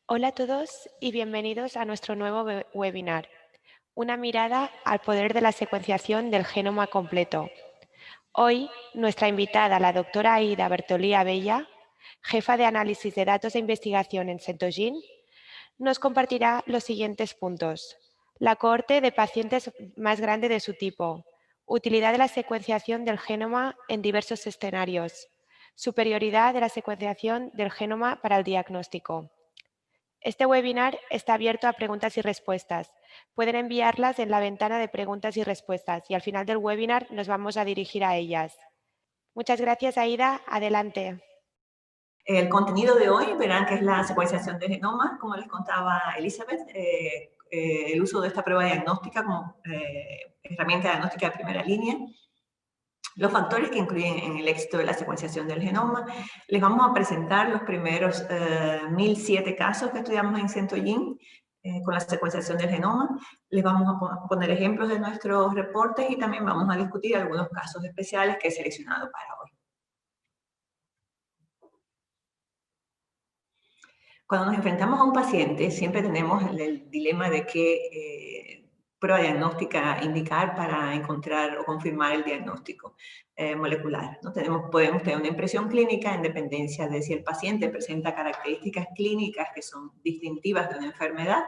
Hola a todos y bienvenidos a nuestro nuevo webinar, una mirada al poder de la secuenciación del genoma completo. Hoy, nuestra invitada, la doctora Aida Bertolí Abella, jefa de análisis de datos de investigación en Centogene, nos compartirá los siguientes puntos. La cohorte de pacientes más grande de su tipo, utilidad de la secuenciación del genoma en diversos escenarios, superioridad de la secuenciación del genoma para el diagnóstico. Este webinar está abierto a preguntas y respuestas. Pueden enviarlas en la ventana de preguntas y respuestas y al final del webinar nos vamos a dirigir a ellas. Muchas gracias, Aida. Adelante. El contenido de hoy verán que es la secuenciación de genomas, como les contaba Elizabeth, el uso de esta prueba diagnóstica como herramienta diagnóstica de primera línea, los factores que incluyen en el éxito de la secuenciación del genoma. Les vamos a presentar los primeros 1007 casos que estudiamos en Centogene con la secuenciación del genoma. Les vamos a poner ejemplos de nuestros reportes y también vamos a discutir algunos casos especiales que he seleccionado para hoy. Cuando nos enfrentamos a un paciente, siempre tenemos el dilema de qué prueba diagnóstica indicar para encontrar o confirmar el diagnóstico molecular, ¿no? Podemos tener una impresión clínica en dependencia de si el paciente presenta características clínicas que son distintivas de una enfermedad,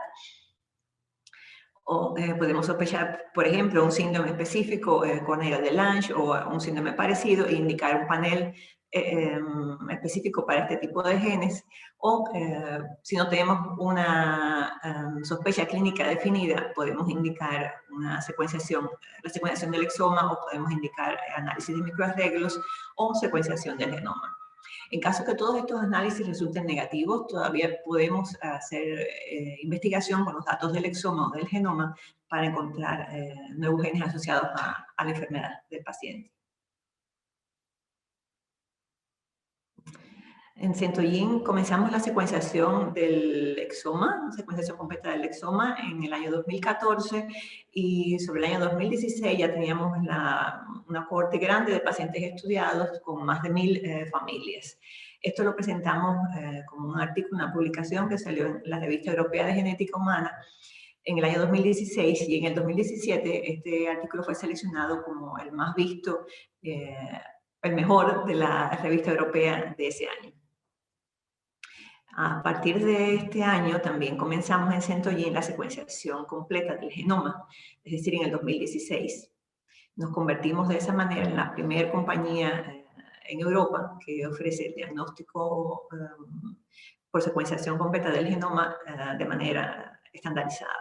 o podemos sospechar, por ejemplo, un síndrome específico, Cornelia de Lange, o un síndrome parecido, e indicar un panel específico para este tipo de genes, o si no tenemos una sospecha clínica definida, podemos indicar la secuenciación del exoma, o podemos indicar análisis de microarreglos o secuenciación del genoma. En caso que todos estos análisis resulten negativos, todavía podemos hacer investigación con los datos del exoma o del genoma para encontrar nuevos genes asociados a la enfermedad del paciente. En Centogene comenzamos la secuenciación del exoma, secuenciación completa del exoma en el año 2014, y sobre el año 2016 ya teníamos una cohorte grande de pacientes estudiados con más de 1000 familias. Esto lo presentamos como un artículo, una publicación que salió en la Revista Europea de Genética Humana en el año 2016, y en el 2017 este artículo fue seleccionado como el más visto, el mejor de la Revista Europea de ese año. A partir de este año también comenzamos en Centogene la secuenciación completa del genoma, es decir, en el 2016. Nos convertimos de esa manera en la primera compañía en Europa que ofrece el diagnóstico por secuenciación completa del genoma de manera estandarizada.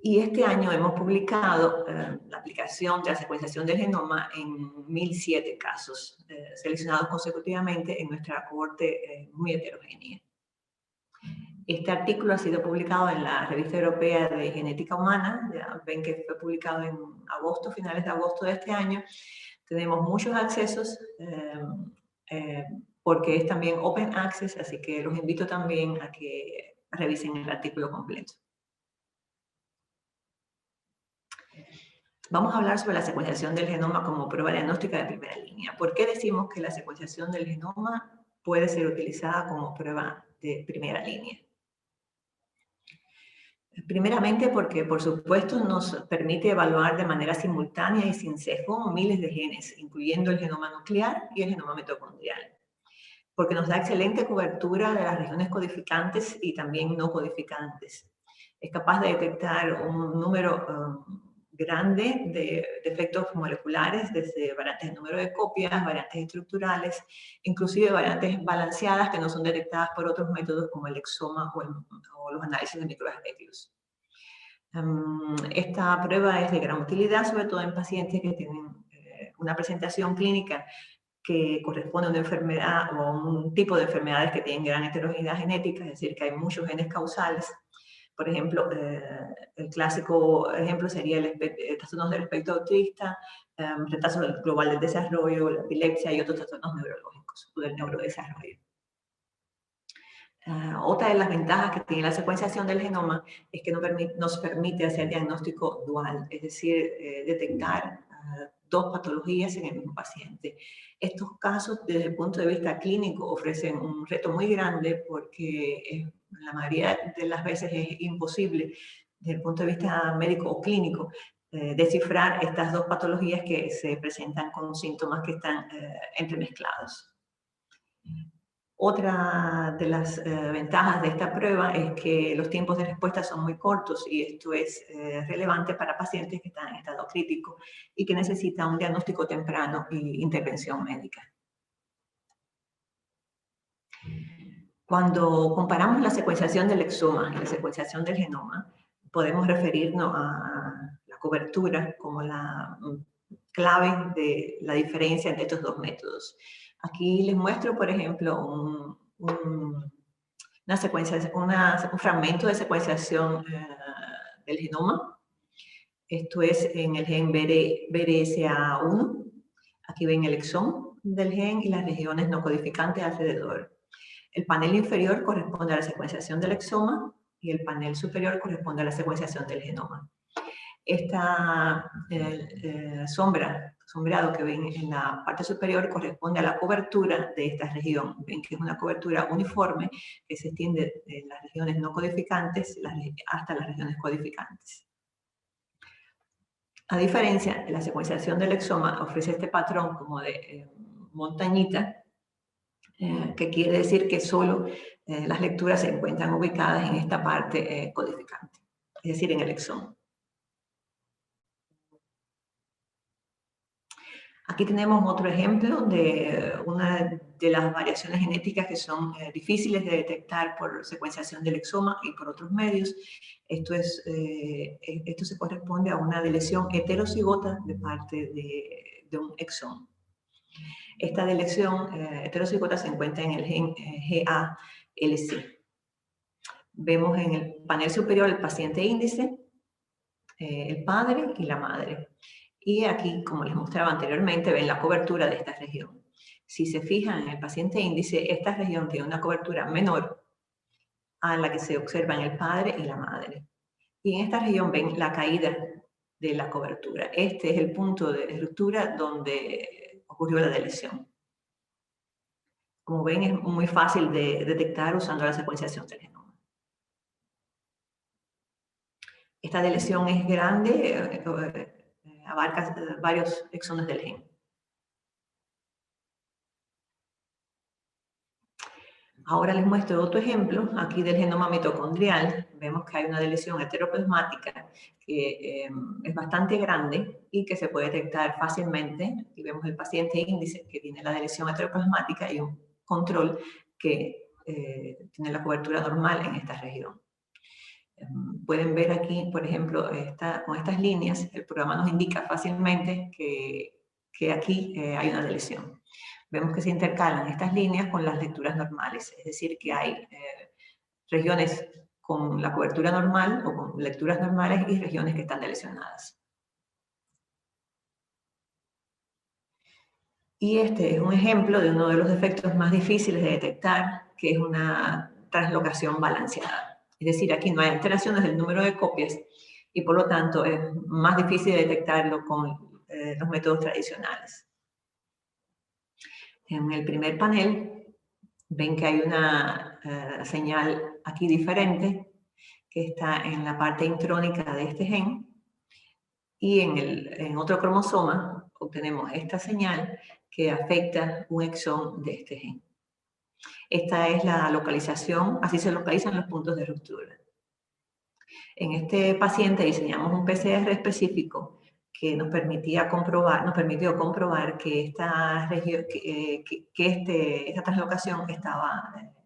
Y este año hemos publicado la aplicación de la secuenciación del genoma en 1007 casos, seleccionados consecutivamente en nuestra cohorte muy heterogénea. Este artículo ha sido publicado en la Revista Europea de Genética Humana, ya ven que fue publicado en agosto, finales de agosto de este año. Tenemos muchos accesos porque es también Open Access, así que los invito también a que revisen el artículo completo. Vamos a hablar sobre la secuenciación del genoma como prueba diagnóstica de primera línea. ¿Por qué decimos que la secuenciación del genoma puede ser utilizada como prueba de primera línea? Primeramente porque, por supuesto, nos permite evaluar de manera simultánea y sin sesgo miles de genes, incluyendo el genoma nuclear y el genoma mitocondrial. Porque nos da excelente cobertura de las regiones codificantes y también no codificantes. Es capaz de detectar un número grande de defectos moleculares, desde variantes de número de copias, variantes estructurales, inclusive variantes balanceadas que no son detectadas por otros métodos como el exoma o los análisis de microarreglos. Esta prueba es de gran utilidad, sobre todo en pacientes que tienen una presentación clínica que corresponde a una enfermedad o a un tipo de enfermedades que tienen gran heterogeneidad genética, es decir, que hay muchos genes causales. Por ejemplo, el clásico ejemplo sería el trastornos del espectro autista, retraso global del desarrollo, la epilepsia y otros trastornos neurológicos o del neurodesarrollo. Otra de las ventajas que tiene la secuenciación del genoma es que nos permite hacer diagnóstico dual, es decir, detectar dos patologías en el mismo paciente. Estos casos, desde el punto de vista clínico, ofrecen un reto muy grande porque la mayoría de las veces es imposible, desde el punto de vista médico o clínico, descifrar estas dos patologías que se presentan con síntomas que están entremezclados. Otra de las ventajas de esta prueba es que los tiempos de respuesta son muy cortos y esto es relevante para pacientes que están en estado crítico y que necesitan un diagnóstico temprano y intervención médica. Cuando comparamos la secuenciación del exoma y la secuenciación del genoma, podemos referirnos a la cobertura como la clave de la diferencia entre estos dos métodos. Aquí les muestro, por ejemplo, un fragmento de secuenciación del genoma. Esto es en el gen BRCA1. Aquí ven el exón del gen y las regiones no codificantes alrededor. El panel inferior corresponde a la secuenciación del exoma y el panel superior corresponde a la secuenciación del genoma. Esta sombreado que ven en la parte superior corresponde a la cobertura de esta región. Ven que es una cobertura uniforme que se extiende de las regiones no codificantes hasta las regiones codificantes. A diferencia, la secuenciación del exoma ofrece este patrón como de montañita, que quiere decir que solo las lecturas se encuentran ubicadas en esta parte codificante, es decir, en el exoma. Aquí tenemos otro ejemplo de una de las variaciones genéticas que son difíciles de detectar por secuenciación del exoma y por otros medios. Esto se corresponde a una deleción heterocigota de parte de un exón. Esta deleción heterocigota se encuentra en el gen GALC. Vemos en el panel superior el paciente índice, el padre y la madre. Y aquí, como les mostraba anteriormente, ven la cobertura de esta región. Si se fijan en el paciente índice, esta región tiene una cobertura menor a la que se observa en el padre y la madre. Y en esta región ven la caída de la cobertura. Este es el punto de ruptura donde ocurrió la deleción. Como ven, es muy fácil de detectar usando la secuenciación del genoma. Esta deleción es grande, abarca varios exones del gen. Ahora les muestro otro ejemplo, aquí del genoma mitocondrial. Vemos que hay una deleción heteroplasmática que es bastante grande y que se puede detectar fácilmente. Aquí vemos el paciente índice que tiene la deleción heteroplasmática y un control que tiene la cobertura normal en esta región. Pueden ver aquí, por ejemplo, con estas líneas, el programa nos indica fácilmente que aquí hay una deleción. Vemos que se intercalan estas líneas con las lecturas normales, es decir, que hay regiones con la cobertura normal o con lecturas normales y regiones que están delecionadas. Y este es un ejemplo de uno de los defectos más difíciles de detectar, que es una translocación balanceada. Es decir, aquí no hay alteraciones del número de copias y por lo tanto es más difícil de detectarlo con los métodos tradicionales. En el primer panel ven que hay una señal aquí diferente que está en la parte intrónica de este gen y en otro cromosoma obtenemos esta señal que afecta un exón de este gen. Esta es la localización, así se localizan los puntos de ruptura. En este paciente diseñamos un PCR específico que nos permitió comprobar que esta región, esta translocación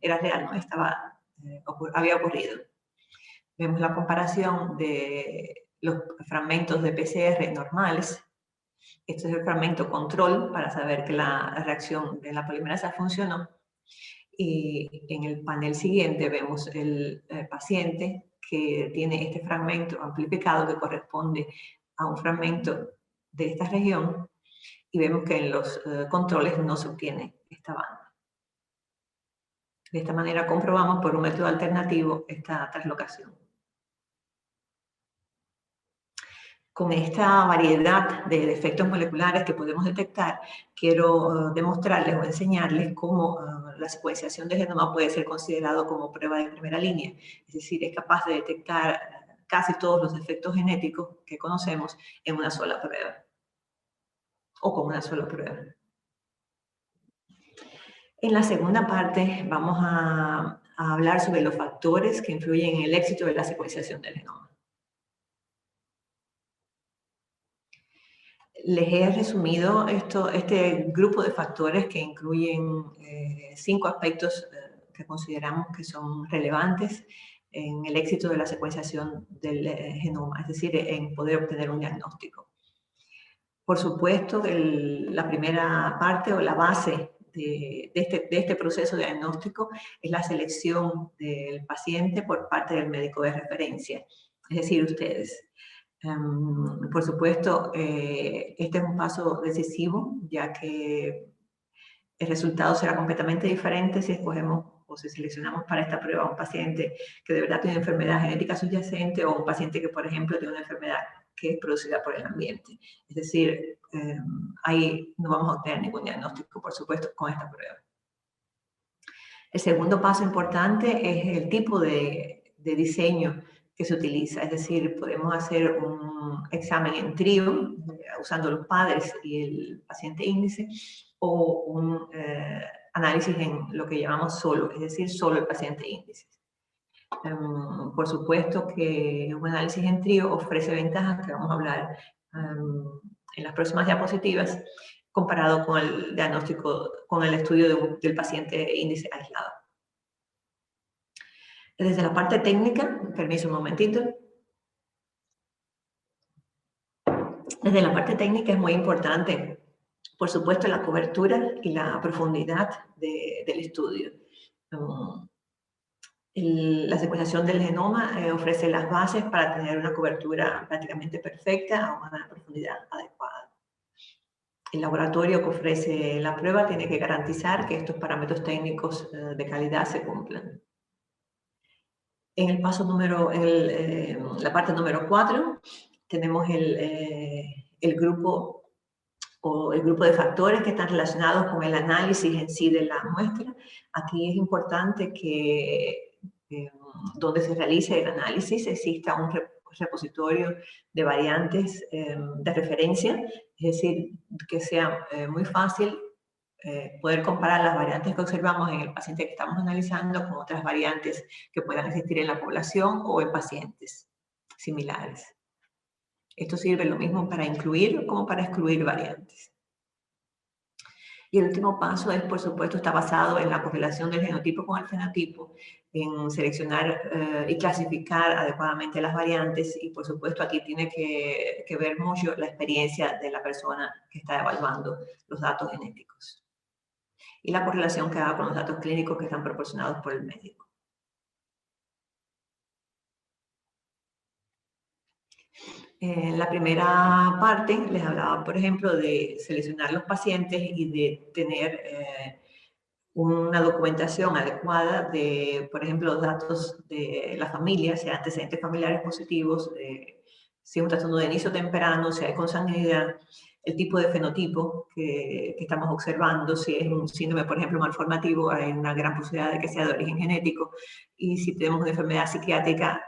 era real, ¿no? Había ocurrido. Vemos la comparación de los fragmentos de PCR normales. Este es el fragmento control para saber que la reacción de la polimerasa funcionó. Y en el panel siguiente vemos el paciente que tiene este fragmento amplificado que corresponde a un fragmento de esta región y vemos que en los controles no se obtiene esta banda. De esta manera comprobamos por un método alternativo esta translocación. Con esta variedad de defectos moleculares que podemos detectar, quiero demostrarles o enseñarles cómo la secuenciación de genoma puede ser considerado como prueba de primera línea. Es decir, es capaz de detectar casi todos los defectos genéticos que conocemos en una sola prueba o con una sola prueba. En la segunda parte vamos a hablar sobre los factores que influyen en el éxito de la secuenciación del genoma. Les he resumido este grupo de factores que incluyen 5 aspectos que consideramos que son relevantes en el éxito de la secuenciación del genoma, es decir, en poder obtener un diagnóstico. Por supuesto, la primera parte o la base de este proceso diagnóstico es la selección del paciente por parte del médico de referencia, es decir, ustedes. Por supuesto, este es un paso decisivo, ya que el resultado será completamente diferente si escogemos o si seleccionamos para esta prueba a un paciente que de verdad tiene una enfermedad genética subyacente o un paciente que, por ejemplo, tiene una enfermedad que es producida por el ambiente. Es decir, ahí no vamos a obtener ningún diagnóstico, por supuesto, con esta prueba. El segundo paso importante es el tipo de diseño que se utiliza, es decir, podemos hacer un examen en trío usando los padres y el paciente índice o un análisis en lo que llamamos solo, es decir, solo el paciente índice. Por supuesto que un análisis en trío ofrece ventajas que vamos a hablar en las próximas diapositivas comparado con el diagnóstico, con el estudio del paciente índice aislado. Desde la parte técnica, permiso un momentito. Desde la parte técnica es muy importante, por supuesto, la cobertura y la profundidad del estudio. La secuenciación del genoma ofrece las bases para tener una cobertura prácticamente perfecta a una profundidad adecuada. El laboratorio que ofrece la prueba tiene que garantizar que estos parámetros técnicos de calidad se cumplan. En el paso la parte número 4, tenemos el grupo de factores que están relacionados con el análisis en sí de la muestra. Aquí es importante que donde se realice el análisis exista un repositorio de variantes de referencia, es decir, que sea muy fácil poder comparar las variantes que observamos en el paciente que estamos analizando con otras variantes que puedan existir en la población o en pacientes similares. Esto sirve lo mismo para incluir como para excluir variantes. Y el último paso es, por supuesto, está basado en la correlación del genotipo con el fenotipo, en seleccionar y clasificar adecuadamente las variantes y, por supuesto, aquí tiene que ver mucho la experiencia de la persona que está evaluando los datos genéticos y la correlación que haga con los datos clínicos que están proporcionados por el médico. En la primera parte les hablaba, por ejemplo, de seleccionar los pacientes y de tener una documentación adecuada de, por ejemplo, los datos de la familia, si hay antecedentes familiares positivos, si es un trastorno de inicio temprano, si hay consanguinidad, el tipo de fenotipo que estamos observando, si es un síndrome, por ejemplo, malformativo, hay una gran posibilidad de que sea de origen genético, y si tenemos una enfermedad psiquiátrica,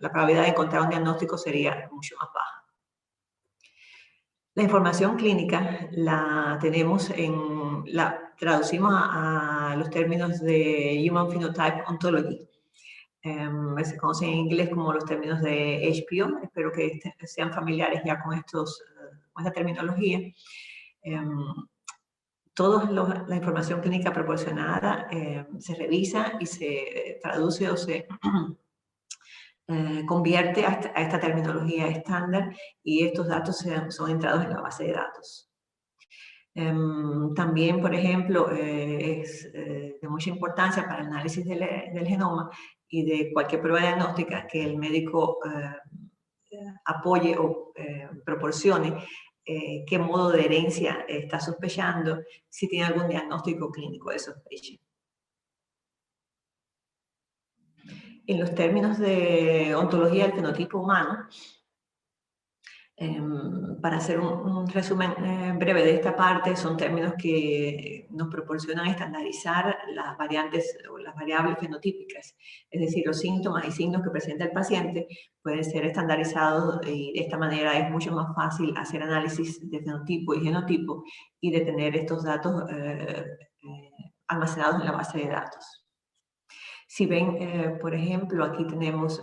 la probabilidad de encontrar un diagnóstico sería mucho más baja. La información clínica la tenemos la traducimos a los términos de Human Phenotype Ontology. Se conocen en inglés como los términos de HPO. Espero que sean familiares ya con esta terminología. Toda la información clínica proporcionada se revisa y se traduce o se convierte a esta terminología estándar y estos datos son entrados en la base de datos. También, por ejemplo, es de mucha importancia para el análisis del genoma y de cualquier prueba diagnóstica que el médico apoye o proporcione qué modo de herencia está sospechando, si tiene algún diagnóstico clínico de sospecha. En los términos de ontología del fenotipo humano, para hacer un resumen breve de esta parte, son términos que nos proporcionan estandarizar las variantes o las variables fenotípicas, es decir, los síntomas y signos que presenta el paciente pueden ser estandarizados y de esta manera es mucho más fácil hacer análisis de fenotipo y genotipo y de tener estos datos almacenados en la base de datos. Si ven, por ejemplo, aquí tenemos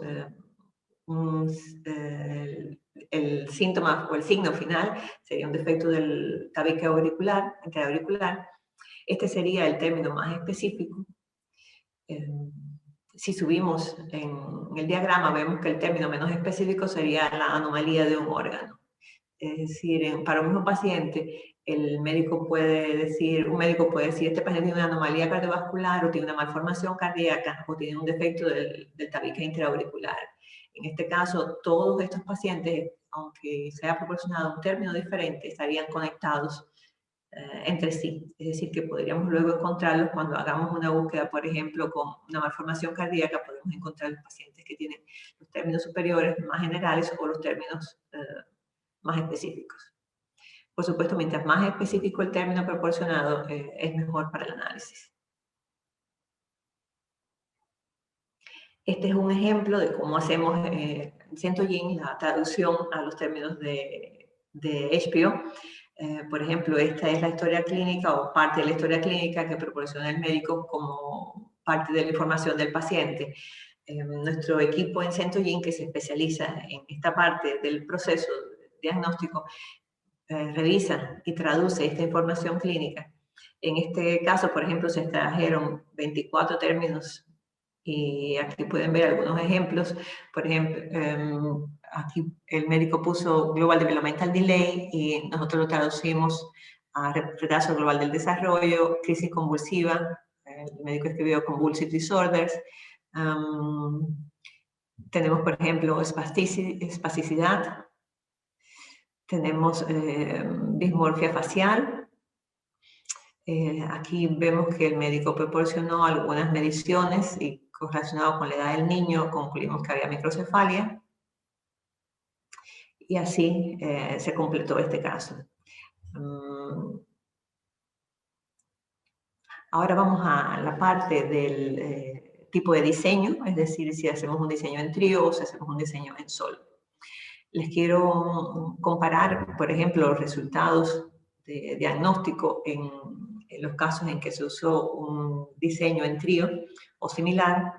el síntoma o el signo final, sería un defecto del tabique auricular, interauricular. Este sería el término más específico. Si subimos en el diagrama, vemos que el término menos específico sería la anomalía de un órgano. Es decir, para un mismo paciente, un médico puede decir, este paciente tiene una anomalía cardiovascular o tiene una malformación cardíaca o tiene un defecto del tabique interauricular. En este caso, todos estos pacientes, aunque se haya proporcionado un término diferente, estarían conectados entre sí. Es decir, que podríamos luego encontrarlos cuando hagamos una búsqueda, por ejemplo, con una malformación cardíaca, podemos encontrar los pacientes que tienen los términos superiores más generales o los términos más específicos. Por supuesto, mientras más específico el término proporcionado, es mejor para el análisis. Este es un ejemplo de cómo hacemos en Centogene la traducción a los términos de HPO. Por ejemplo, esta es la historia clínica o parte de la historia clínica que proporciona el médico como parte de la información del paciente. Nuestro equipo en Centogene, que se especializa en esta parte del proceso diagnóstico, revisa y traduce esta información clínica. En este caso, por ejemplo, se extrajeron 24 términos y aquí pueden ver algunos ejemplos. Por ejemplo, aquí el médico puso Global Developmental Delay y nosotros lo traducimos a retraso global del desarrollo, crisis convulsiva. El médico escribió Convulsive Disorders. Tenemos, por ejemplo, espasticidad. Tenemos dismorfia facial. Aquí vemos que el médico proporcionó algunas mediciones y relacionado con la edad del niño concluimos que había microcefalia. Y así se completó este caso. Ahora vamos a la parte del tipo de diseño, es decir, si hacemos un diseño en trío o si hacemos un diseño en solo. Les quiero comparar, por ejemplo, los resultados de diagnóstico en los casos en que se usó un diseño en trío o similar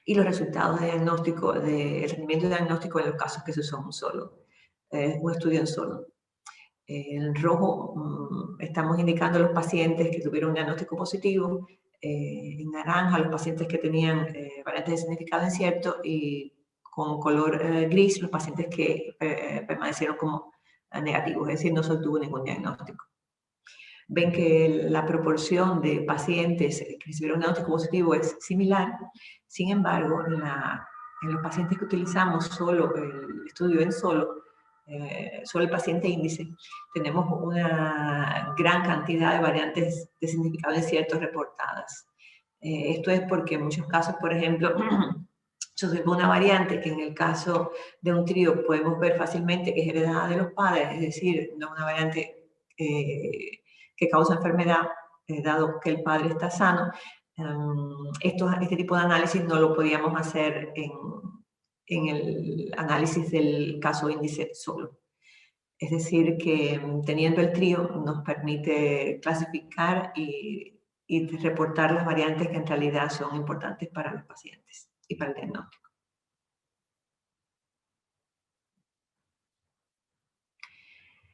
y los resultados de diagnóstico, de rendimiento diagnóstico en los casos que se usó un estudio en solo. En rojo estamos indicando a los pacientes que tuvieron un diagnóstico positivo, en naranja los pacientes que tenían variantes de significado incierto y con color gris los pacientes que permanecieron como negativos, es decir, no se obtuvo ningún diagnóstico. Ven que la proporción de pacientes que recibieron un diagnóstico positivo es similar, sin embargo, en los pacientes que utilizamos solo el estudio en solo el paciente índice, tenemos una gran cantidad de variantes de significado incierto reportadas. Esto es porque en muchos casos, por ejemplo, se observa una variante que en el caso de un trío podemos ver fácilmente que es heredada de los padres, es decir, no una variante que causa enfermedad, dado que el padre está sano. Este tipo de análisis no lo podíamos hacer en el análisis del caso índice solo. Es decir, que teniendo el trío nos permite clasificar y reportar las variantes que en realidad son importantes para los pacientes y para el diagnóstico.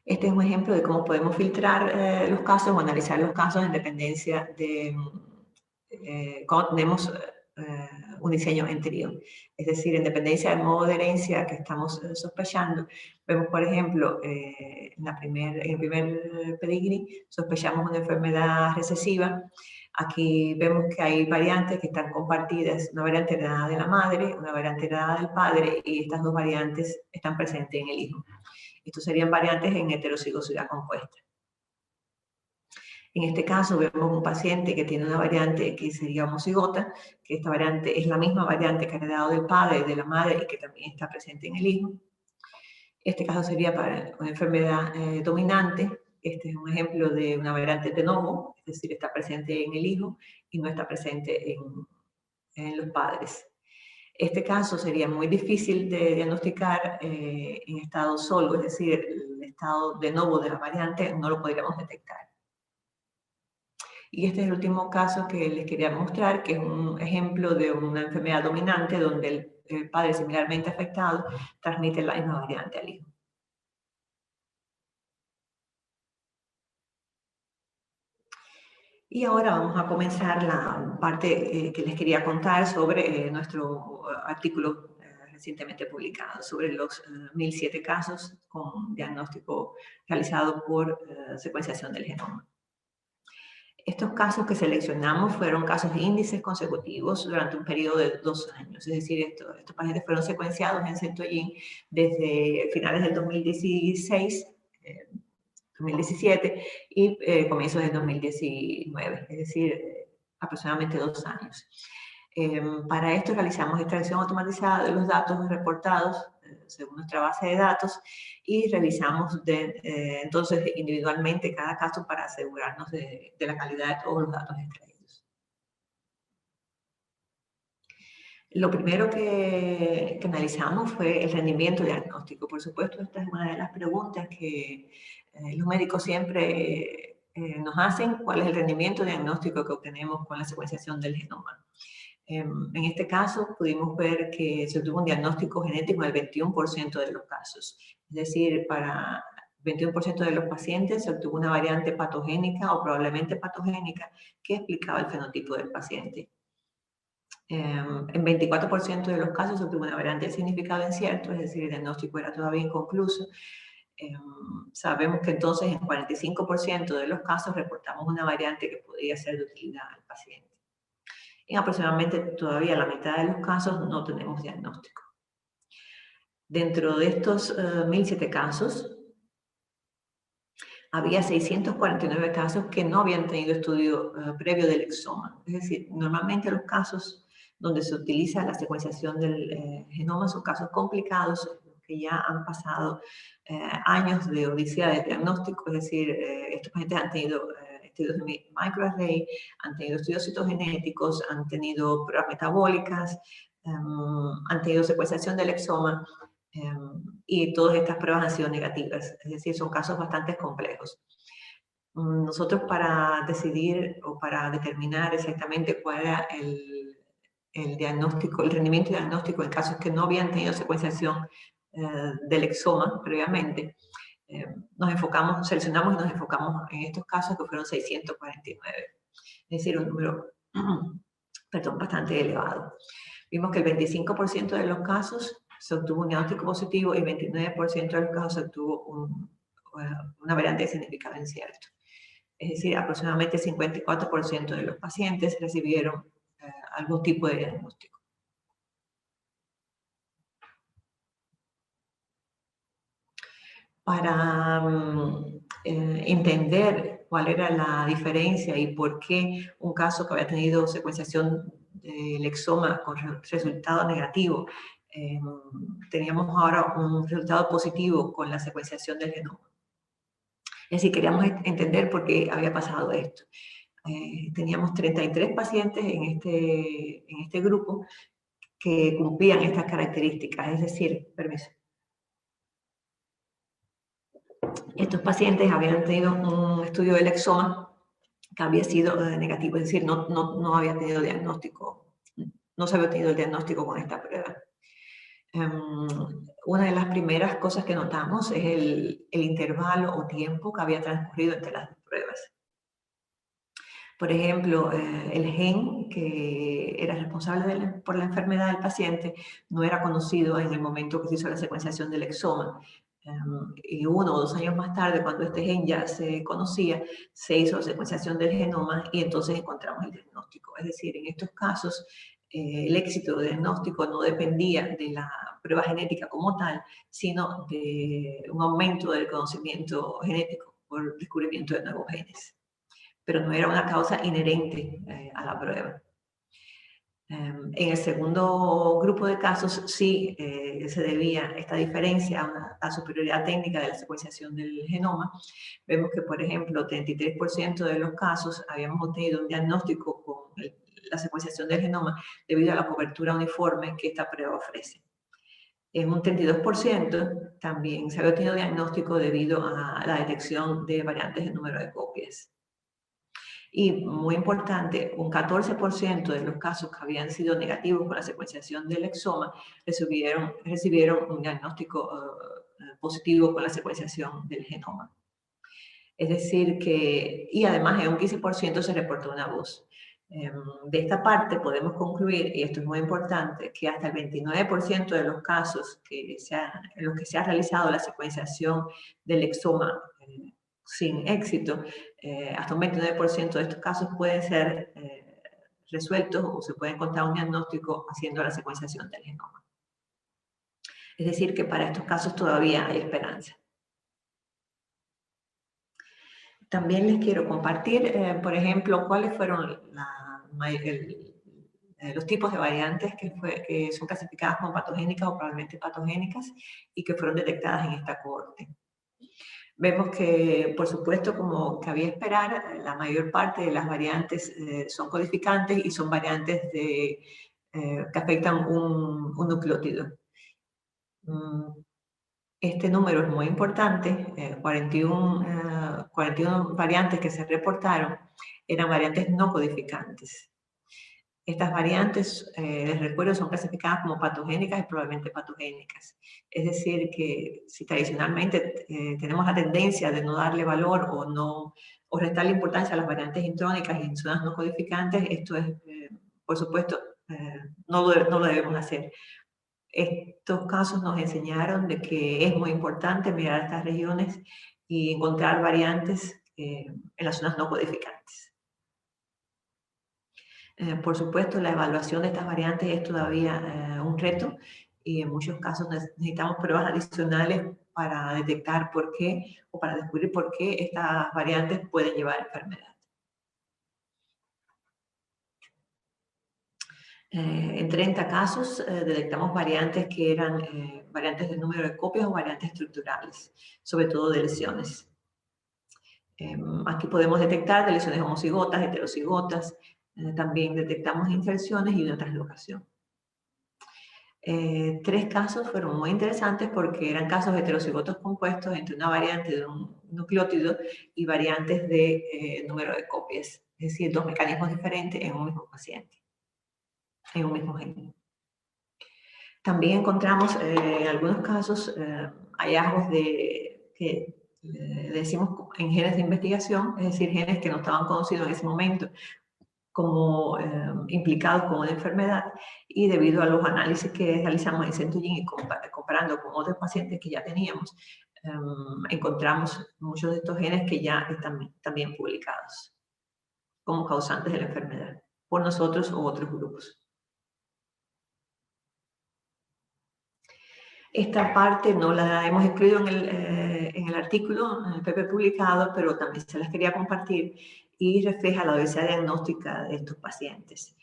Este es un ejemplo de cómo podemos filtrar los casos o analizar los casos en dependencia de cuando tenemos un diseño en trío. Es decir, en dependencia del modo de herencia que estamos sospechando, vemos, por ejemplo, en el primer pedigrí, sospechamos una enfermedad recesiva. Aquí vemos que hay variantes que están compartidas, una variante heredada de la madre, una variante heredada del padre, y estas dos variantes están presentes en el hijo. Estos serían variantes en heterocigosidad compuesta. En este caso vemos un paciente que tiene una variante que sería homocigota, que esta variante es la misma variante que ha heredado del padre y de la madre y que también está presente en el hijo. Este caso sería para una enfermedad dominante. Este es un ejemplo de una variante de novo, es decir, está presente en el hijo y no está presente en los padres. Este caso sería muy difícil de diagnosticar en estado solo, es decir, el estado de novo de la variante no lo podríamos detectar. Y este es el último caso que les quería mostrar, que es un ejemplo de una enfermedad dominante donde el padre similarmente afectado transmite la misma variante al hijo. Y ahora vamos a comenzar la parte que les quería contar sobre nuestro artículo recientemente publicado, sobre los 1007 casos con diagnóstico realizado por secuenciación del genoma. Estos casos que seleccionamos fueron casos de índices consecutivos durante un periodo de 2 años, es decir, estos pacientes fueron secuenciados en Centogene desde finales del 2016, 2017 y comienzos del 2019, es decir, aproximadamente 2 años. Para esto realizamos extracción automatizada de los datos reportados según nuestra base de datos y revisamos entonces individualmente cada caso para asegurarnos de la calidad de todos los datos extraídos. Lo primero que analizamos fue el rendimiento diagnóstico. Por supuesto, esta es una de las preguntas que los médicos siempre nos hacen, ¿cuál es el rendimiento diagnóstico que obtenemos con la secuenciación del genoma? En este caso pudimos ver que se obtuvo un diagnóstico genético en el 21% de los casos. Es decir, para 21% de los pacientes se obtuvo una variante patogénica o probablemente patogénica que explicaba el fenotipo del paciente. En 24% de los casos se obtuvo una variante de significado incierto, es decir, el diagnóstico era todavía inconcluso. Sabemos que entonces en 45% de los casos reportamos una variante que podría ser de utilidad al paciente. En aproximadamente todavía la mitad de los casos no tenemos diagnóstico. Dentro de estos 1007 casos, había 649 casos que no habían tenido estudio previo del exoma. Es decir, normalmente los casos donde se utiliza la secuenciación del genoma son casos complicados que ya han pasado años de odisea de diagnóstico, es decir, estos pacientes han tenido estudios de microarray, han tenido estudios citogenéticos, han tenido pruebas metabólicas, han tenido secuenciación del exoma y todas estas pruebas han sido negativas, es decir, son casos bastante complejos. Nosotros para decidir o para determinar exactamente cuál era el diagnóstico, el rendimiento diagnóstico en casos que no habían tenido secuenciación del exoma previamente, seleccionamos y nos enfocamos en estos casos que fueron 649, es decir, un número bastante elevado. Vimos que el 25% de los casos se obtuvo un diagnóstico positivo y el 29% de los casos se obtuvo una variante de significado incierto. Es decir, aproximadamente el 54% de los pacientes recibieron algún tipo de diagnóstico. Para entender cuál era la diferencia y por qué un caso que había tenido secuenciación del exoma con resultado negativo, teníamos ahora un resultado positivo con la secuenciación del genoma. Es decir, queríamos entender por qué había pasado esto. Teníamos 33 pacientes en este grupo que cumplían estas características, es decir, permiso. Estos pacientes habían tenido un estudio del exoma que había sido negativo, es decir, no había tenido diagnóstico, no se había obtenido el diagnóstico con esta prueba. Una de las primeras cosas que notamos es el intervalo o tiempo que había transcurrido entre las dos pruebas. Por ejemplo, el gen que era responsable por la enfermedad del paciente no era conocido en el momento que se hizo la secuenciación del exoma. Y 1 o 2 años más tarde, cuando este gen ya se conocía, se hizo la secuenciación del genoma y entonces encontramos el diagnóstico. Es decir, en estos casos, el éxito del diagnóstico no dependía de la prueba genética como tal, sino de un aumento del conocimiento genético por descubrimiento de nuevos genes. pero no era una causa inherente a la prueba. En el segundo grupo de casos sí se debía esta diferencia a la superioridad técnica de la secuenciación del genoma. Vemos que, por ejemplo, 33% de los casos habíamos obtenido un diagnóstico con la secuenciación del genoma debido a la cobertura uniforme que esta prueba ofrece. En un 32% también se había obtenido diagnóstico debido a la detección de variantes de número de copias. Y muy importante, un 14% de los casos que habían sido negativos con la secuenciación del exoma recibieron un diagnóstico positivo con la secuenciación del genoma. Es decir que, y además en un 15% se reportó una voz. De esta parte podemos concluir, y esto es muy importante, que hasta el 29% de los casos en los que se ha realizado la secuenciación del exoma sin éxito, hasta un 29% de estos casos pueden ser resueltos o se puede encontrar un diagnóstico haciendo la secuenciación del genoma. Es decir, que para estos casos todavía hay esperanza. También les quiero compartir, por ejemplo, cuáles fueron los tipos de variantes que son clasificadas como patogénicas o probablemente patogénicas y que fueron detectadas en esta cohorte. Vemos que, por supuesto, como cabía esperar, la mayor parte de las variantes son codificantes y son variantes que afectan un nucleótido. Este número es muy importante, 41 variantes que se reportaron eran variantes no codificantes. Estas variantes, les recuerdo, son clasificadas como patogénicas y probablemente patogénicas. Es decir, que si tradicionalmente tenemos la tendencia de no darle valor o restarle importancia a las variantes intrónicas y en zonas no codificantes, esto es, por supuesto, no lo debemos hacer. Estos casos nos enseñaron de que es muy importante mirar estas regiones y encontrar variantes en las zonas no codificantes. Por supuesto, la evaluación de estas variantes es todavía un reto y en muchos casos necesitamos pruebas adicionales para detectar por qué o para descubrir por qué estas variantes pueden llevar a enfermedad. En 30 casos detectamos variantes que eran variantes de número de copias o variantes estructurales, sobre todo de lesiones. Aquí podemos detectar de lesiones homocigotas, heterocigotas, también detectamos inserciones y una translocación. 3 casos fueron muy interesantes porque eran casos heterocigotos compuestos entre una variante de un nucleótido y variantes de número de copias, es decir, 2 mecanismos diferentes en un mismo paciente, en un mismo gen. También encontramos en algunos casos hallazgos que decimos en genes de investigación, es decir, genes que no estaban conocidos en ese momento como implicados con una enfermedad, y debido a los análisis que realizamos en Centogene y comparando con otros pacientes que ya teníamos, encontramos muchos de estos genes que ya están también publicados como causantes de la enfermedad por nosotros u otros grupos. Esta parte no la hemos incluido en el artículo, en el paper publicado, pero también se las quería compartir y refleja la diversidad diagnóstica de estos pacientes.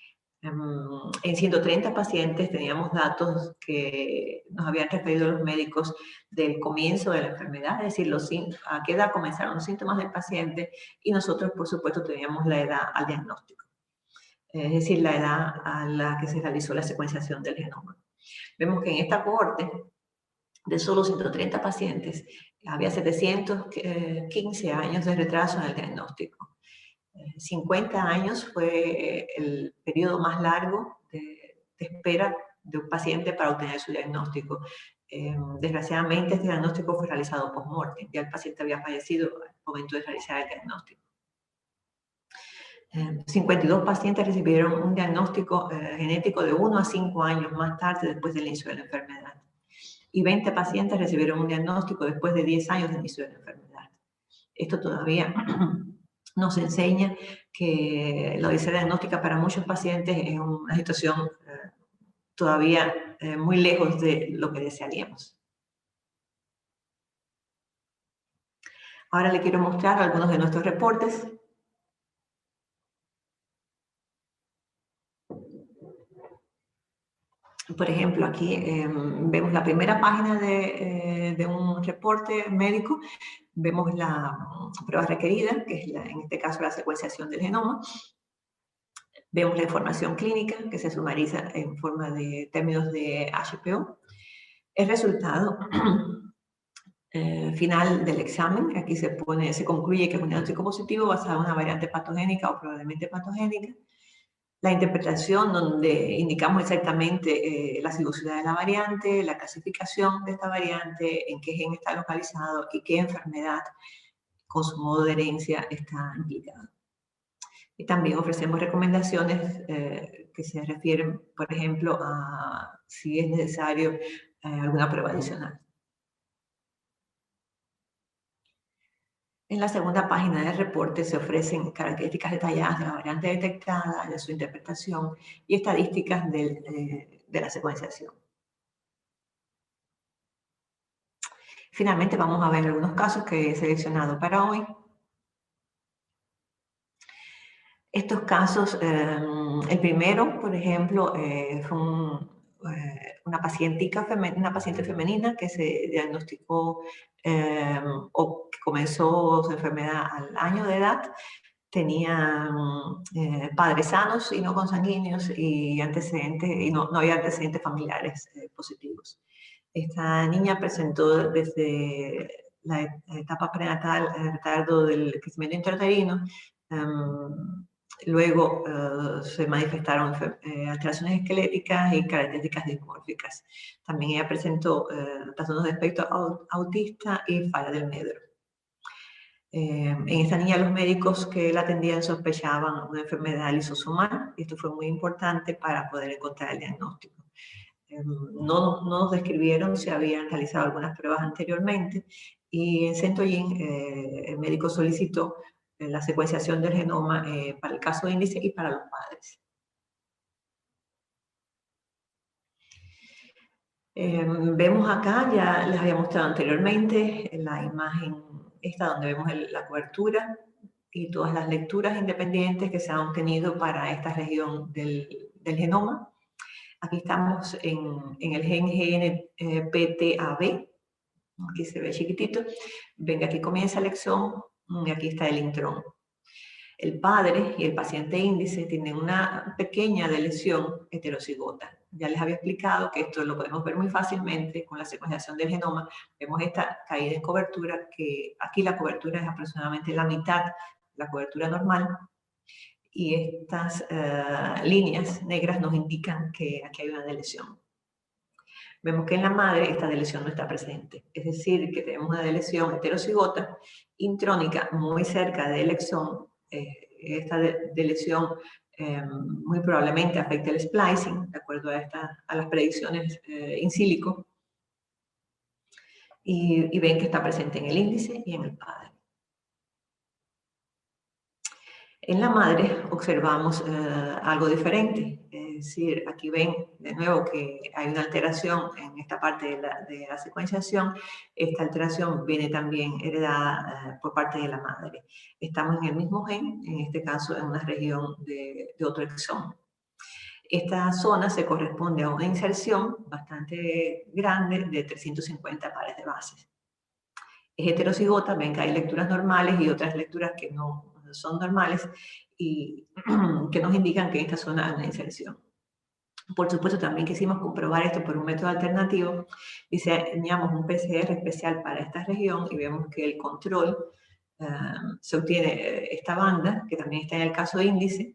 En 130 pacientes teníamos datos que nos habían referido los médicos del comienzo de la enfermedad, es decir, a qué edad comenzaron los síntomas del paciente, y nosotros, por supuesto, teníamos la edad al diagnóstico, es decir, la edad a la que se realizó la secuenciación del genoma. Vemos que en esta cohorte, de solo 130 pacientes, había 715 años de retraso en el diagnóstico. 50 años fue el periodo más largo de espera de un paciente para obtener su diagnóstico. Desgraciadamente, este diagnóstico fue realizado post-mortem. Ya el paciente había fallecido al momento de realizar el diagnóstico. 52 pacientes recibieron un diagnóstico genético de 1 a 5 años más tarde después del inicio de la enfermedad. Y 20 pacientes recibieron un diagnóstico después de 10 años de inicio de la enfermedad. Esto todavía nos enseña que la odisea diagnóstica para muchos pacientes es una situación todavía muy lejos de lo que desearíamos. Ahora le quiero mostrar algunos de nuestros reportes. Por ejemplo, aquí vemos la primera página de un reporte médico, vemos la prueba requerida, que es en este caso la secuenciación del genoma. Vemos la información clínica que se sumariza en forma de términos de HPO. El resultado final del examen, aquí se concluye que es un diagnóstico positivo basado en una variante patogénica o probablemente patogénica. La interpretación donde indicamos exactamente la sigosidad de la variante, la clasificación de esta variante, en qué gen está localizado y qué enfermedad con su modo de herencia está implicada. Y también ofrecemos recomendaciones que se refieren, por ejemplo, a si es necesario alguna prueba adicional. En la segunda página del reporte se ofrecen características detalladas de la variante detectada, de su interpretación y estadísticas de la secuenciación. Finalmente vamos a ver algunos casos que he seleccionado para hoy. Estos casos, el primero, por ejemplo, fue una paciente femenina que se diagnosticó o que comenzó su enfermedad al año de edad. Tenía padres sanos y no consanguíneos y antecedentes, y no había antecedentes familiares positivos. Esta niña presentó desde la etapa prenatal el retardo del crecimiento intrauterino. Luego se manifestaron alteraciones esqueléticas y características dismórficas. También ella presentó trastornos de espectro autista y falla del Medro. En esta niña los médicos que la atendían sospechaban una enfermedad lisosomal y esto fue muy importante para poder encontrar el diagnóstico. No nos describieron si habían realizado algunas pruebas anteriormente y en Centollín el médico solicitó la secuenciación del genoma para el caso índice y para los padres. Vemos acá, ya les había mostrado anteriormente, la imagen esta donde vemos la cobertura y todas las lecturas independientes que se han obtenido para esta región del genoma. Aquí estamos en el gen GNPTAB, aquí se ve chiquitito. Ven que aquí comienza el exón y aquí está el intrón. El padre y el paciente índice tienen una pequeña deleción heterocigota. Ya les había explicado que esto lo podemos ver muy fácilmente con la secuenciación del genoma. Vemos esta caída en cobertura, que aquí la cobertura es aproximadamente la mitad de la cobertura normal. Y estas líneas negras nos indican que aquí hay una deleción. Vemos que en la madre esta deleción no está presente. Es decir, que tenemos una deleción heterocigota intrónica muy cerca del exón. Esta deleción muy probablemente afecta el splicing, de acuerdo a las predicciones in silico. Y ven que está presente en el índice y en el padre. En la madre observamos algo diferente, es decir, aquí ven de nuevo que hay una alteración en esta parte de la secuenciación. Esta alteración viene también heredada por parte de la madre. Estamos en el mismo gen, en este caso en una región de otro exón. Esta zona se corresponde a una inserción bastante grande de 350 pares de bases. Es heterocigota, ven que hay lecturas normales y otras lecturas que no son normales y que nos indican que en esta zona hay una inserción. Por supuesto, también quisimos comprobar esto por un método alternativo. Diseñamos un PCR especial para esta región y vemos que el control se obtiene esta banda, que también está en el caso índice,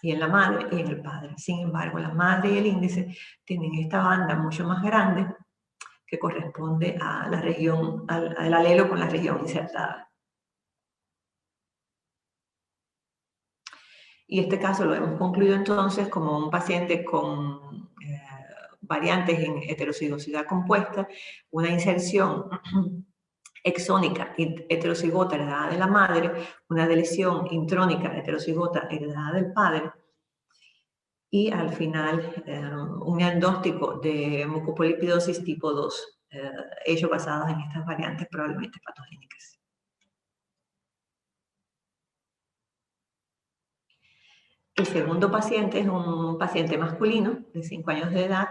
y en la madre y en el padre. Sin embargo, la madre y el índice tienen esta banda mucho más grande que corresponde a la región, al alelo con la región insertada. Y este caso lo hemos concluido entonces como un paciente con variantes en heterocigosidad compuesta, una inserción exónica heterocigota heredada de la madre, una deleción intrónica heterocigota heredada del padre, y al final un diagnóstico de mucopolipidosis tipo 2, ellos basados en estas variantes probablemente patogénicas. El segundo paciente es un paciente masculino de 5 años de edad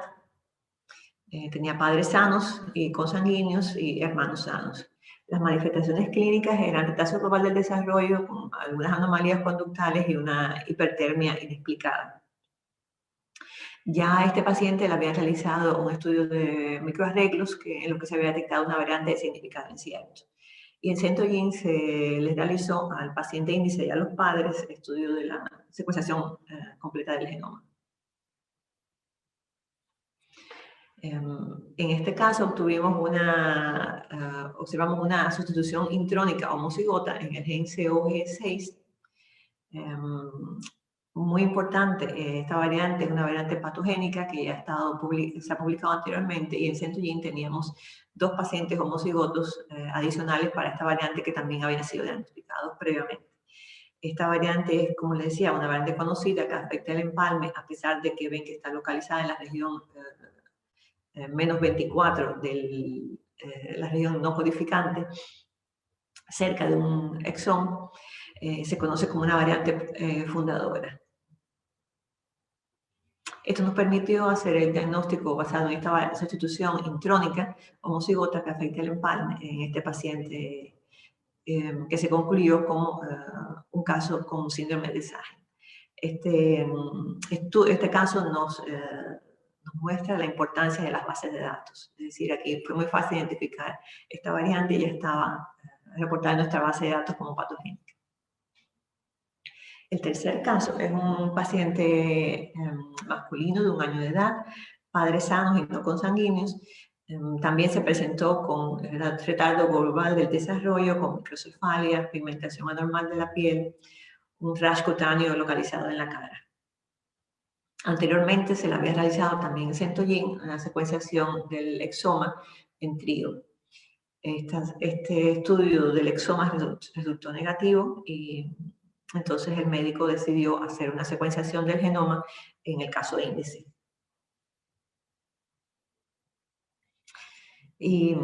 Tenía padres sanos y consanguíneos y hermanos sanos. Las manifestaciones clínicas eran retraso global del desarrollo, con algunas anomalías conductales y una hipertermia inexplicada. Ya a este paciente le habían realizado un estudio de microarreglos en los que se había detectado una variante de significado incierto. Y en Centogene se les realizó al paciente índice y a los padres estudio de la secuenciación completa del genoma. En este caso observamos una sustitución intrónica homocigota en el gen COG6. Muy importante, esta variante es una variante patogénica que ya se ha publicado anteriormente, y en Centogene teníamos 2 pacientes homocigotos adicionales para esta variante que también habían sido diagnosticados previamente. Esta variante es, como les decía, una variante conocida que afecta el empalme, a pesar de que ven que está localizada en la región menos 24 de la región no codificante, cerca de un exón. Se conoce como una variante fundadora. Esto nos permitió hacer el diagnóstico basado en esta sustitución intrónica homocigota que afecta el empalme en este paciente que se concluyó como un caso con síndrome de Sjögren. Este caso nos muestra la importancia de las bases de datos. Es decir, aquí fue muy fácil identificar esta variante y ya estaba reportada en nuestra base de datos como patogénica. El tercer caso es un paciente masculino de 1 año de edad, padres sanos y no consanguíneos. También se presentó con retardo global del desarrollo, con microcefalia, pigmentación anormal de la piel, un rash cutáneo localizado en la cara. Anteriormente se le había realizado también en Centogene una secuenciación del exoma en trío. Este estudio del exoma resultó negativo, y entonces el médico decidió hacer una secuenciación del genoma en el caso índice. Y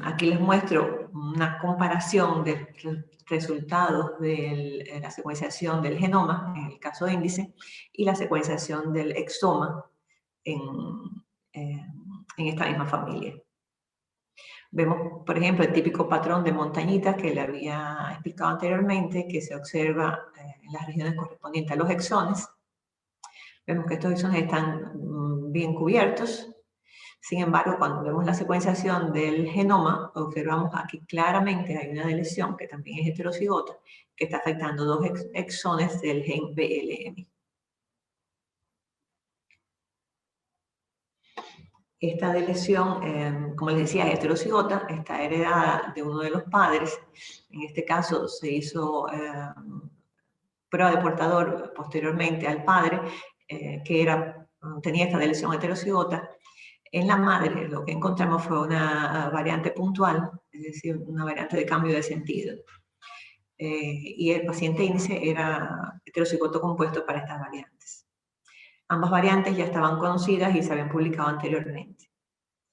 aquí les muestro una comparación de resultados de la secuenciación del genoma en el caso índice y la secuenciación del exoma en esta misma familia. Vemos, por ejemplo, el típico patrón de montañitas que le había explicado anteriormente, que se observa en las regiones correspondientes a los exones. Vemos que estos exones están bien cubiertos. Sin embargo, cuando vemos la secuenciación del genoma, observamos aquí claramente hay una deleción que también es heterocigota, que está afectando 2 exones del gen BLM. Esta deleción, como les decía, es heterocigota, está heredada de uno de los padres. En este caso se hizo prueba de portador posteriormente al padre, que tenía esta deleción heterocigota. En la madre lo que encontramos fue una variante puntual, es decir, una variante de cambio de sentido. Y el paciente índice era heterocigoto compuesto para estas variantes. Ambas variantes ya estaban conocidas y se habían publicado anteriormente.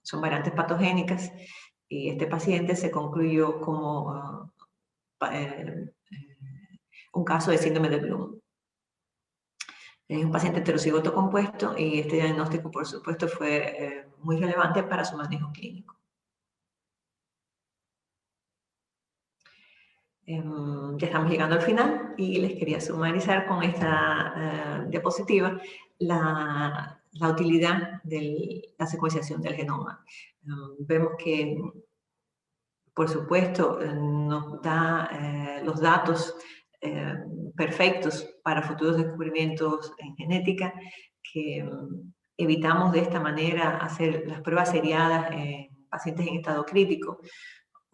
Son variantes patogénicas, y este paciente se concluyó como un caso de síndrome de Bloom. Es un paciente heterocigoto compuesto, y este diagnóstico, por supuesto, fue muy relevante para su manejo clínico. Ya estamos llegando al final y les quería sumarizar con esta diapositiva la utilidad de la secuenciación del genoma. Vemos que, por supuesto, nos da los datos perfectos para futuros descubrimientos en genética, que evitamos de esta manera hacer las pruebas seriadas en pacientes en estado crítico,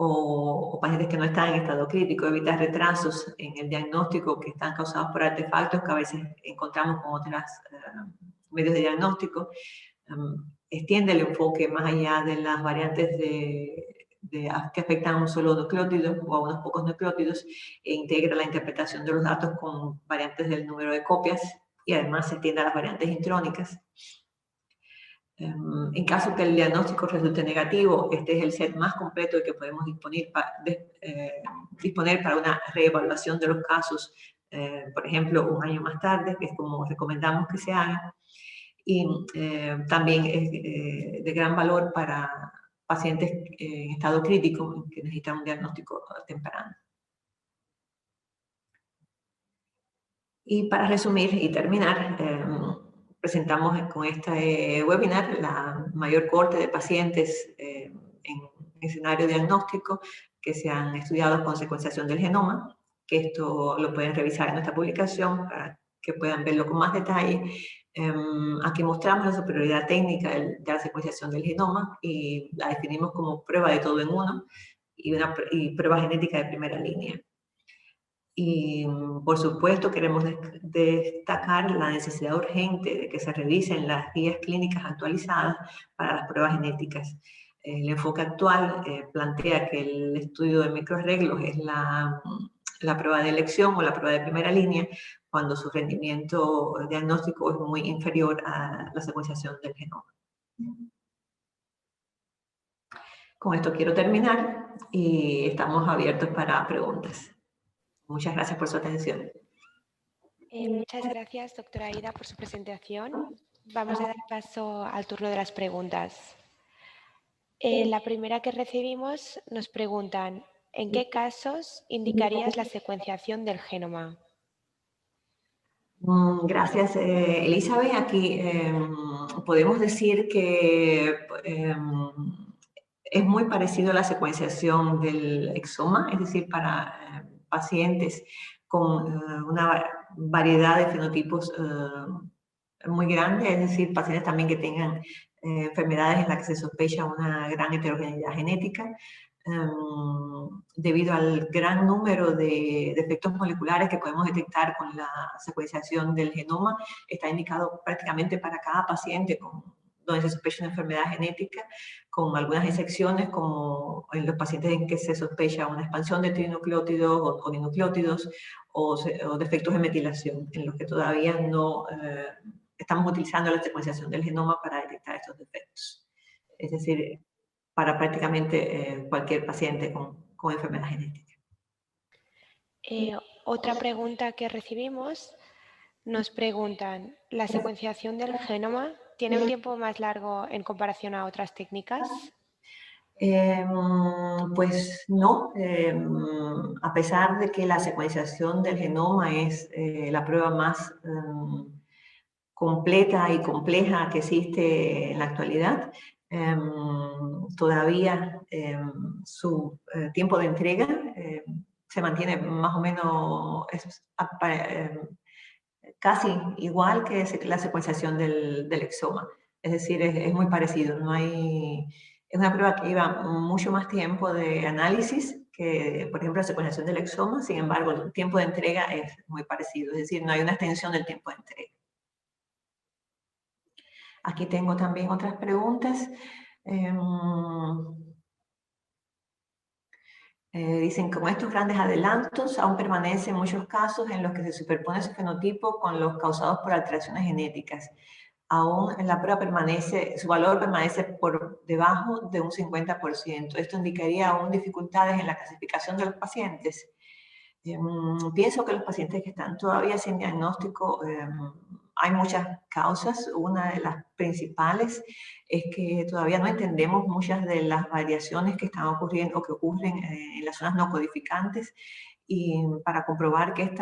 o pacientes que no están en estado crítico, evitar retrasos en el diagnóstico que están causados por artefactos que a veces encontramos con otros medios de diagnóstico. Extiende el enfoque más allá de las variantes que afectan a un solo nucleótido o a unos pocos nucleótidos, e integra la interpretación de los datos con variantes del número de copias, y además se extiende a las variantes intrónicas. En caso que el diagnóstico resulte negativo, este es el set más completo de que podemos disponer para una reevaluación de los casos, por ejemplo, 1 año más tarde, que es como recomendamos que se haga. y también es de gran valor para pacientes en estado crítico que necesitan un diagnóstico temprano. Y para resumir y terminar, presentamos con este webinar la mayor cohorte de pacientes en escenario diagnóstico que se han estudiado con secuenciación del genoma, que esto lo pueden revisar en nuestra publicación para que puedan verlo con más detalle. Aquí mostramos la superioridad técnica de la secuenciación del genoma y la definimos como prueba de todo en uno y prueba genética de primera línea. Y por supuesto queremos destacar la necesidad urgente de que se revisen las guías clínicas actualizadas para las pruebas genéticas. El enfoque actual plantea que el estudio de microarreglos es la prueba de elección o la prueba de primera línea cuando su rendimiento diagnóstico es muy inferior a la secuenciación del genoma. Con esto quiero terminar y estamos abiertos para preguntas. Muchas gracias por su atención. Muchas gracias, doctora Aida, por su presentación. Vamos a dar paso al turno de las preguntas. La primera que recibimos nos preguntan, ¿en qué casos indicarías la secuenciación del genoma? Gracias, Elizabeth. Aquí podemos decir que es muy parecido a la secuenciación del exoma, es decir, para pacientes con una variedad de fenotipos muy grande, es decir, pacientes también que tengan enfermedades en las que se sospecha una gran heterogeneidad genética, debido al gran número de defectos moleculares que podemos detectar con la secuenciación del genoma. Está indicado prácticamente para cada paciente donde se sospecha una enfermedad genética, con algunas excepciones, como en los pacientes en que se sospecha una expansión de trinucleótidos o dinucleótidos o defectos de metilación, en los que todavía no estamos utilizando la secuenciación del genoma para detectar estos defectos. Es decir, para prácticamente cualquier paciente con enfermedad genética. Otra pregunta que recibimos, nos preguntan, ¿la secuenciación del genoma tiene un tiempo más largo en comparación a otras técnicas? Pues no, a pesar de que la secuenciación del genoma es la prueba más completa y compleja que existe en la actualidad, todavía su tiempo de entrega se mantiene más o menos casi igual que la secuenciación del exoma. Es decir, es muy parecido. Es una prueba que lleva mucho más tiempo de análisis que, por ejemplo, la secuenciación del exoma. Sin embargo, el tiempo de entrega es muy parecido. Es decir, no hay una extensión del tiempo de entrega. Aquí tengo también otras preguntas. Dicen, con estos grandes adelantos, aún permanecen muchos casos en los que se superpone su fenotipo con los causados por alteraciones genéticas. Aún en la prueba su valor permanece por debajo de un 50%. Esto indicaría aún dificultades en la clasificación de los pacientes. Pienso que los pacientes que están todavía sin diagnóstico, hay muchas causas. Una de las principales es que todavía no entendemos muchas de las variaciones que están ocurriendo o que ocurren en las zonas no codificantes, y para comprobar que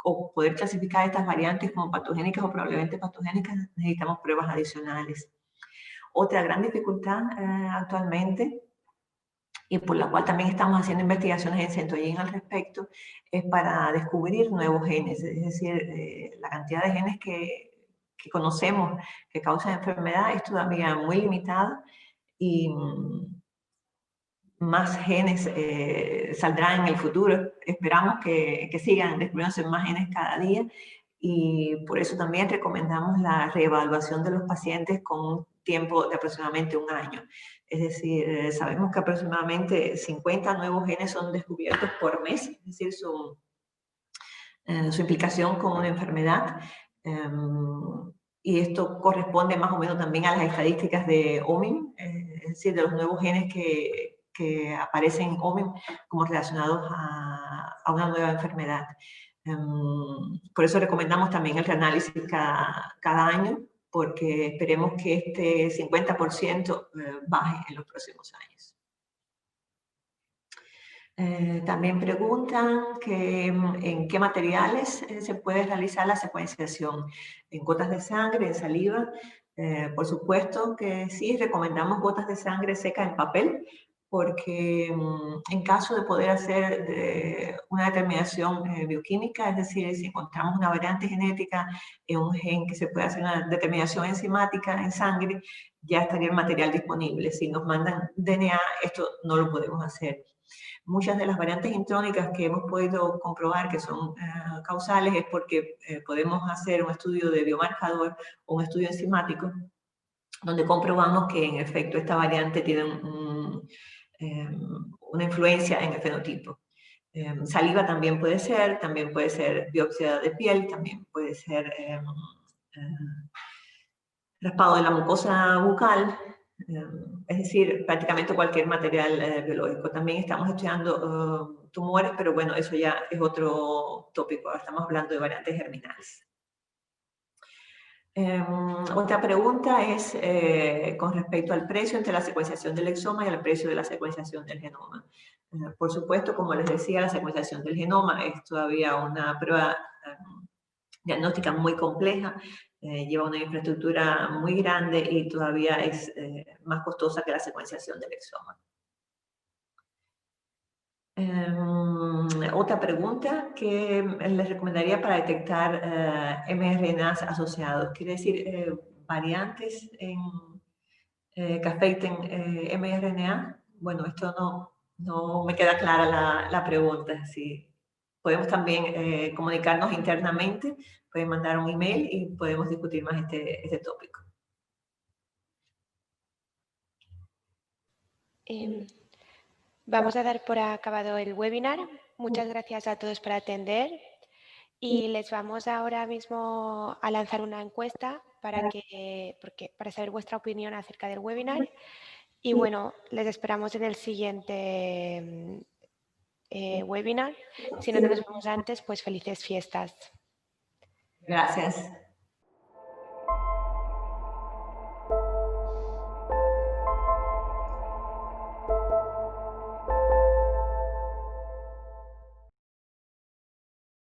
o poder clasificar estas variantes como patogénicas o probablemente patogénicas, necesitamos pruebas adicionales. Otra gran dificultad actualmente, y por la cual también estamos haciendo investigaciones en Centollín al respecto, es para descubrir nuevos genes. Es decir, la cantidad de genes que conocemos que causan enfermedad es todavía muy limitada, y más genes saldrán en el futuro. Esperamos que sigan descubriéndose más genes cada día, y por eso también recomendamos la reevaluación de los pacientes con un tiempo de aproximadamente un año. Es decir, sabemos que aproximadamente 50 nuevos genes son descubiertos por mes, es decir, su implicación con una enfermedad. Y esto corresponde más o menos también a las estadísticas de OMIM, es decir, de los nuevos genes que aparecen en OMIM como relacionados a una nueva enfermedad. Por eso recomendamos también el reanálisis cada año, porque esperemos que este 50% baje en los próximos años. También preguntan que, en qué materiales se puede realizar la secuenciación, en gotas de sangre, en saliva. Por supuesto que sí, recomendamos gotas de sangre seca en papel, porque en caso de poder hacer una determinación bioquímica, es decir, si encontramos una variante genética en un gen que se puede hacer una determinación enzimática en sangre, ya estaría el material disponible. Si nos mandan DNA, esto no lo podemos hacer. Muchas de las variantes intrónicas que hemos podido comprobar que son causales es porque podemos hacer un estudio de biomarcador o un estudio enzimático donde comprobamos que en efecto esta variante tiene una influencia en el fenotipo. Saliva también puede ser biopsia de piel, también puede ser raspado de la mucosa bucal, es decir, prácticamente cualquier material biológico. También estamos estudiando tumores, pero bueno, eso ya es otro tópico. Ahora estamos hablando de variantes germinales. Otra pregunta es con respecto al precio entre la secuenciación del exoma y el precio de la secuenciación del genoma. Por supuesto, como les decía, la secuenciación del genoma es todavía una prueba diagnóstica muy compleja, lleva una infraestructura muy grande y todavía es más costosa que la secuenciación del exoma. Otra pregunta que les recomendaría para detectar mRNAs asociados, quiere decir variantes que afecten mRNA. Bueno, esto no me queda clara la pregunta. Si podemos también comunicarnos internamente, pueden mandar un email y podemos discutir más este tópico. Vamos a dar por acabado el webinar. Muchas gracias a todos por atender y les vamos ahora mismo a lanzar una encuesta para saber vuestra opinión acerca del webinar. Y bueno, les esperamos en el siguiente webinar. Si no nos vemos antes, pues felices fiestas. Gracias.